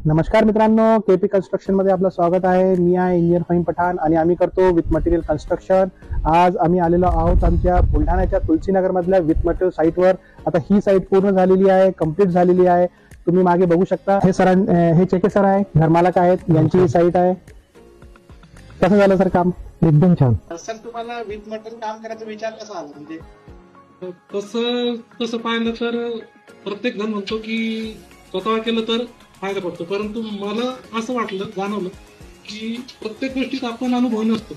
नमस्कार मित्रांनो, KP construction मध्ये आपलं स्वागत आहे. मी आहे इंजिनियर फहीम पठाण आणि आम्ही करतो विथ मटेरियल कन्स्ट्रक्शन. आज आम्ही आलेलो आहोत आमच्या बुलढाण्याच्या तुलसीनगर मधल्या विथ मटेरियल साईटवर. आता ही साईट पूर्ण झालेली आहे, कम्प्लीट झालेली आहे. तुम्ही मागे बघू शकता. हे चेके सर आहे, घरमालक आहेत, यांची ही साईट आहे. कसं झालं सर काम? एकदम छान. सर तुम्हाला विथ मटेरियल काम करायचा विचार कसा आला? म्हणजे तसं पाहिलं तर प्रत्येक जण म्हणतो की स्वतः केलं तर फायदा पडतो, परंतु मला असं जाणवलं की प्रत्येक गोष्टीत आपण अनुभव नसतो.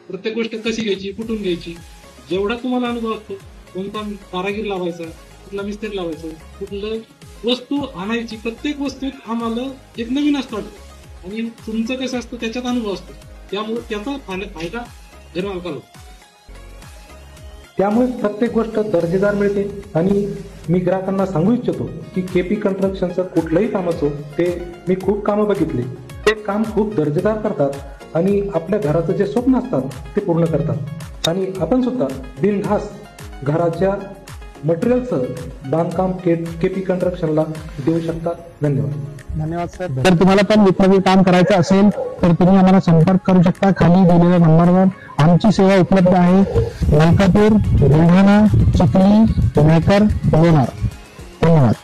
प्रत्येक गोष्ट कशी घ्यायची, कुठून घ्यायची, जेवढा तुम्हाला अनुभव असतो, कोणता कारागीर लावायचा, कुठला मिस्त्री लावायचा, कुठलं वस्तू आणायची, प्रत्येक वस्तूत आम्हाला एक नवीन असतो आणि तुमचं कसं असतं त्याच्यात अनुभव असतो, त्यामुळे त्याचा फायदा घरमालकाला होतो. त्यामुळे प्रत्येक गोष्ट दर्जेदार मिळते. आणि मी ग्राहकांना सांगू इच्छितो की केपी कन्स्ट्रक्शनचं कुठलंही काम असो, ते मी खूप कामं बघितली, ते काम खूप दर्जेदार करतात आणि आपल्या घराचं जे स्वप्न असतात ते पूर्ण करतात. आणि आपण सुद्धा बिनधास घराच्या मटेरियलचं बांधकाम केपी कन्स्ट्रक्शनला देऊ शकता. धन्यवाद सर. जर तुम्हाला पण विथ मटेरियल काम करायचं असेल तर तुम्ही आम्हाला संपर्क करू शकता. खाली दिलेल्या नंबरवर आमची सेवा उपलब्ध आहे. मलकापूर, बुलढाणा, चिखली, मेकर, लोणार. धन्यवाद.